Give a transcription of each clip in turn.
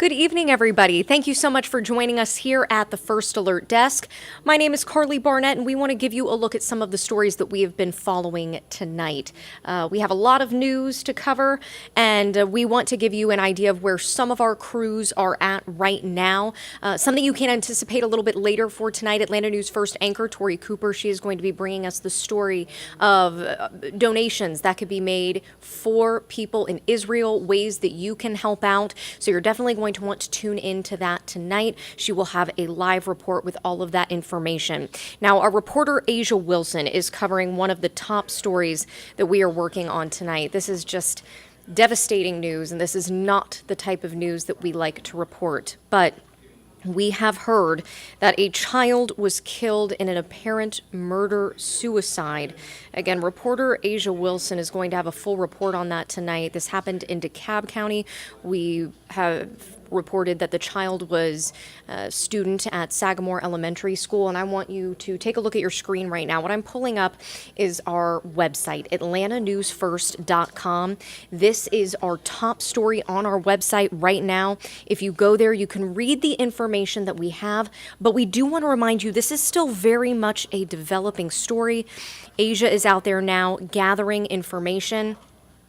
Good evening, everybody. Thank you so much for joining us here at the First Alert Desk. My name is Karli Barnett, and we want to give you a look at some of the stories that we have been following tonight. We have a lot of news to cover, and we want to give you an idea of where some of our crews are at right now. Something you can anticipate a little bit later for tonight, Atlanta News First Anchor Tori Cooper, she is going to be bringing us the story of donations that could be made for people in Israel, ways that you can help out. So you're definitely going to want to tune into that tonight. She will have a live report with all of that information. Now, our reporter Asia Wilson is covering one of the top stories that we are working on tonight. This is just devastating news, and this is not the type of news that we like to report. But we have heard that a child was killed in an apparent murder-suicide. Again, reporter Asia Wilson is going to have a full report on that tonight. This happened in DeKalb County. We have reported that the child was a student at Sagamore Elementary School, and I want you to take a look at your screen right now. What I'm pulling up is our website, atlantanewsfirst.com. This is our top story on our website right now. If you go there, you can read the information that we have, but we do want to remind you this is still very much a developing story. Asia is out there now gathering information.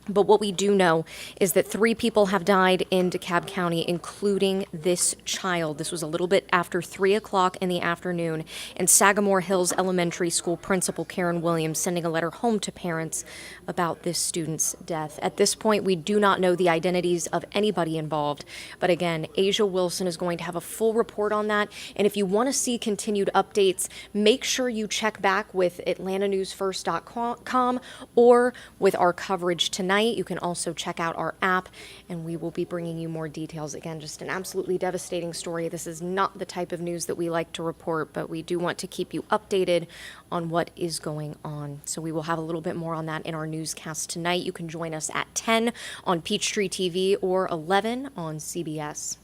But what we do know is that 3 people have died in DeKalb County, including this child. This was a little bit after 3 o'clock in the afternoon, and Sagamore Hills Elementary School principal Karen Williams sending a letter home to parents about this student's death. At this point, we do not know the identities of anybody involved. But again, Asia Wilson is going to have a full report on that. And if you want to see continued updates, make sure you check back with atlantanewsfirst.com or with our coverage tonight. You can also check out our app, and we will be bringing you more details. Again, just an absolutely devastating story. This is not the type of news that we like to report, but we do want to keep you updated on what is going on. So we will have a little bit more on that in our newscast tonight. You can join us at 10 on Peachtree TV or 11 on CBS.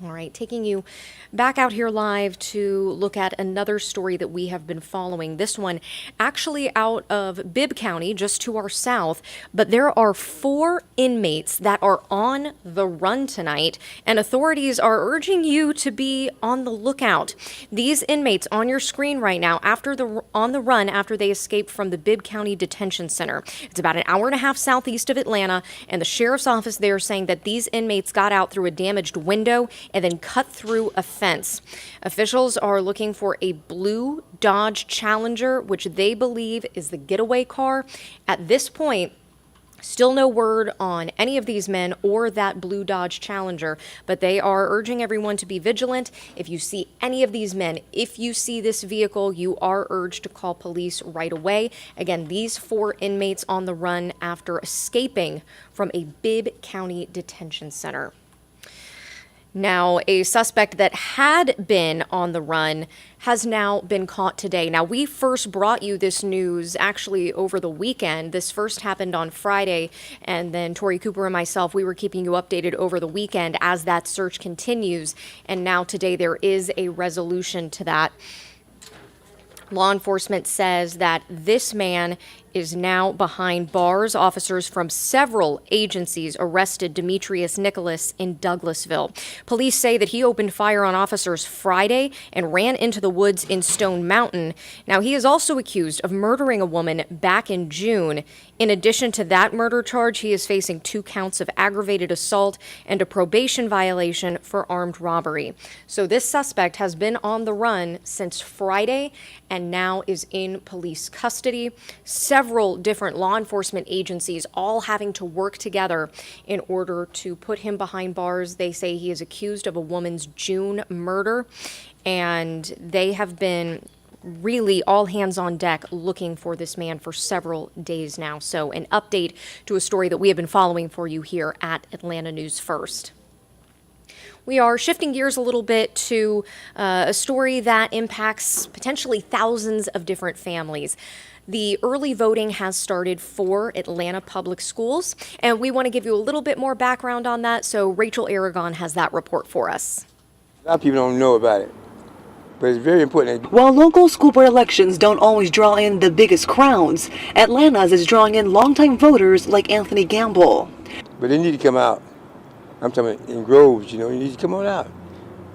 All right, taking you back out here live to look at another story that we have been following. This one actually out of Bibb County, just to our south, but there are 4 inmates that are on the run tonight, and authorities are urging you to be on the lookout. These inmates on your screen right now, on the run after they escaped from the Bibb County Detention Center. It's about an hour and a half southeast of Atlanta, and the sheriff's office there saying that these inmates got out through a damaged window and then cut through a fence. Officials are looking for a blue Dodge Challenger, which they believe is the getaway car. At this point, still no word on any of these men or that blue Dodge Challenger, but they are urging everyone to be vigilant. If you see any of these men, if you see this vehicle, you are urged to call police right away. Again, these 4 inmates on the run after escaping from a Bibb County detention center. Now, a suspect that had been on the run has now been caught today. Now, we first brought you this news actually over the weekend. This first happened on Friday, and then Tori Cooper and myself, we were keeping you updated over the weekend as that search continues. And now today there is a resolution to that. Law enforcement says that this man is now behind bars. Officers from several agencies arrested Demetrius Nicholas in Douglasville. Police say that he opened fire on officers Friday and ran into the woods in Stone Mountain. Now, he is also accused of murdering a woman back in June. In addition to that murder charge, he is facing 2 counts of aggravated assault and a probation violation for armed robbery. So this suspect has been on the run since Friday and now is in police custody. Several different law enforcement agencies all having to work together in order to put him behind bars. They say he is accused of a woman's June murder, and they have been really all hands on deck looking for this man for several days now. So an update to a story that we have been following for you here at Atlanta News First. We are shifting gears a little bit to a story that impacts potentially thousands of different families. The early voting has started for Atlanta Public Schools, and we want to give you a little bit more background on that, so Rachel Aragon has that report for us. A lot of people don't know about it, but it's very important. While local school board elections don't always draw in the biggest crowds, Atlanta's is drawing in longtime voters like Anthony Gamble. But they need to come out. I'm talking about in groves, you need to come on out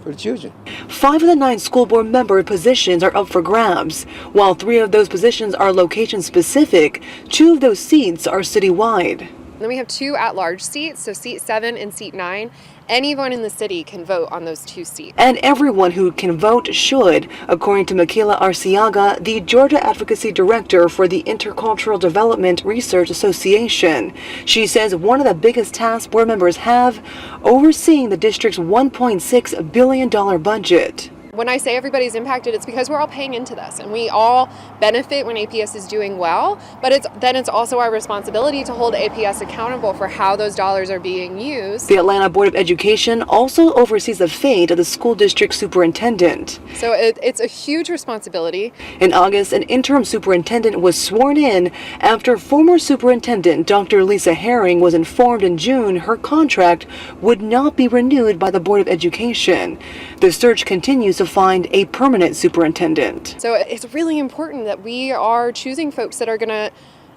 for the children. 5 of the 9 school board member positions are up for grabs. While 3 of those positions are location specific, 2 of those seats are citywide. Then we have 2 at-large seats, so seat 7 and seat 9. Anyone in the city can vote on those 2 seats. And everyone who can vote should, according to Michaela Arciaga, the Georgia Advocacy Director for the Intercultural Development Research Association. She says one of the biggest tasks board members have, overseeing the district's $1.6 billion budget. When I say everybody's impacted, it's because we're all paying into this and we all benefit when APS is doing well, but it's also our responsibility to hold APS accountable for how those dollars are being used. The Atlanta Board of Education also oversees the fate of the school district superintendent. So it's a huge responsibility. In August, an interim superintendent was sworn in after former superintendent Dr. Lisa Herring was informed in June her contract would not be renewed by the Board of Education. The search continues to find a permanent superintendent. So it's really important that we are choosing folks that are going to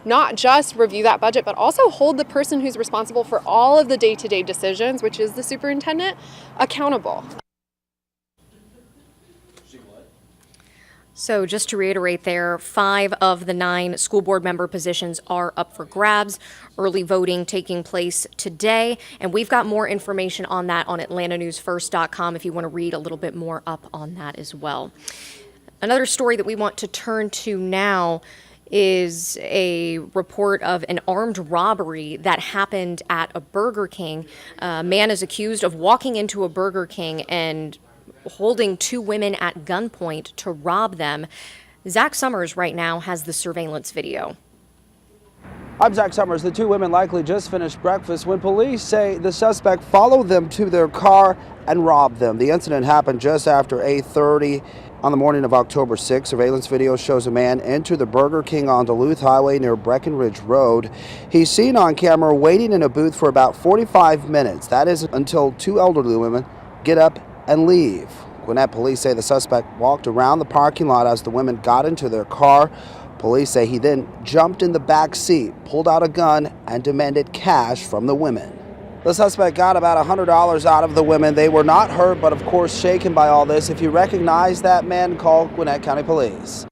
not just review that budget, but also hold the person who's responsible for all of the day-to-day decisions, which is the superintendent, accountable. So just to reiterate there, 5 of the 9 school board member positions are up for grabs. Early voting taking place today. And we've got more information on that on atlantanewsfirst.com if you want to read a little bit more up on that as well. Another story that we want to turn to now is a report of an armed robbery that happened at a Burger King. A man is accused of walking into a Burger King and holding 2 women at gunpoint to rob them. Zach Summers right now has the surveillance video. I'm Zach Summers. The 2 women likely just finished breakfast when police say the suspect followed them to their car and robbed them. The incident happened just after 8:30 on the morning of October 6th. Surveillance video shows a man enter the Burger King on Duluth Highway near Breckenridge Road. He's seen on camera waiting in a booth for about 45 minutes. That is until 2 elderly women get up and leave. Gwinnett police say the suspect walked around the parking lot as the women got into their car. Police say he then jumped in the back seat, pulled out a gun, and demanded cash from the women. The suspect got about $100 out of the women. They were not hurt, but of course shaken by all this. If you recognize that man, call Gwinnett County Police.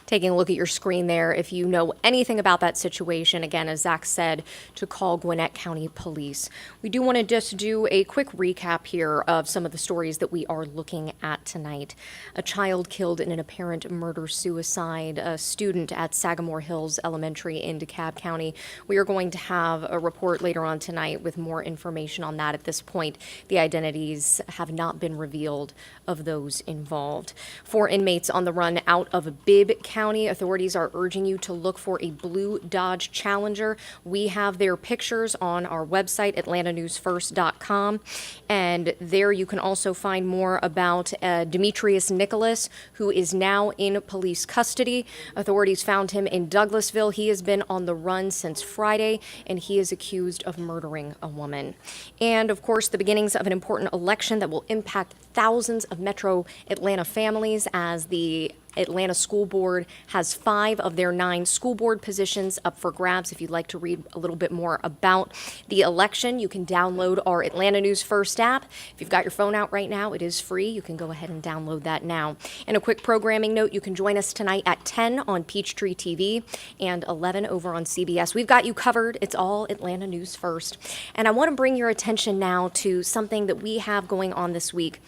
Taking a look at your screen there, if you know anything about that situation, again, as Zach said, to call Gwinnett County Police. We do want to just do a quick recap here of some of the stories that we are looking at tonight. A child killed in an apparent murder-suicide, a student at Sagamore Hills Elementary in DeKalb County. We are going to have a report later on tonight with more information on that. At this point, the identities have not been revealed of those involved. 4 inmates on the run out of Bibb County. Authorities are urging you to look for a blue Dodge Challenger. We have their pictures on our website, atlantanewsfirst.com, and there you can also find more about Demetrius Nicholas, who is now in police custody. Authorities found him in Douglasville. He has been on the run since Friday, and he is accused of murdering a woman. And, of course, the beginnings of an important election that will impact thousands of Metro Atlanta families as the Atlanta School Board has 5 of their 9 school board positions up for grabs. If you'd like to read a little bit more about the election, you can download our Atlanta News First app. If you've got your phone out right now, it is free. You can go ahead and download that now. And a quick programming note, you can join us tonight at 10 on Peachtree TV and 11 over on CBS. We've got you covered. It's all Atlanta News First. And I want to bring your attention now to something that we have going on this week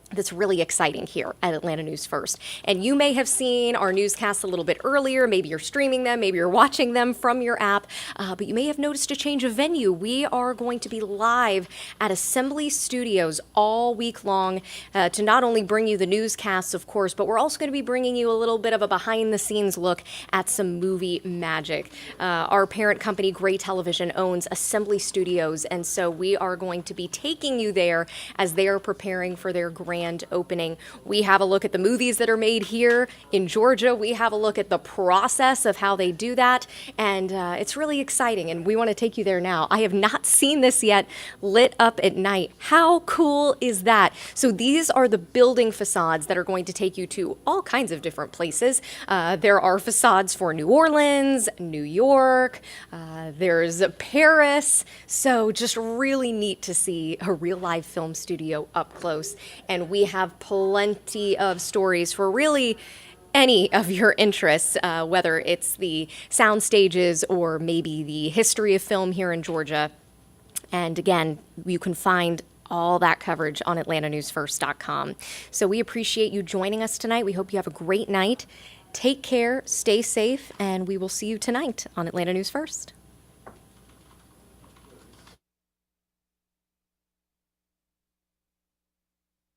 that's really exciting here at Atlanta News First. And you may have seen our newscasts a little bit earlier. Maybe you're streaming them, maybe you're watching them from your app, but you may have noticed a change of venue. We are going to be live at Assembly Studios all week long to not only bring you the newscasts, of course, but we're also going to be bringing you a little bit of a behind-the-scenes look at some movie magic. Our parent company, Gray Television, owns Assembly Studios, and so we are going to be taking you there as they are preparing for their grand grand opening. We have a look at the movies that are made here in Georgia. We have a look at the process of how they do that, and it's really exciting, and we want to take you there now. I have not seen this yet, lit up at night. How cool is that? So these are the building facades that are going to take you to all kinds of different places. There are facades for New Orleans, New York, there's Paris. So just really neat to see a real live film studio up close. And we have plenty of stories for really any of your interests, whether it's the sound stages or maybe the history of film here in Georgia. And again, you can find all that coverage on atlantanewsfirst.com. So we appreciate you joining us tonight. We hope you have a great night. Take care, stay safe, and we will see you tonight on Atlanta News First.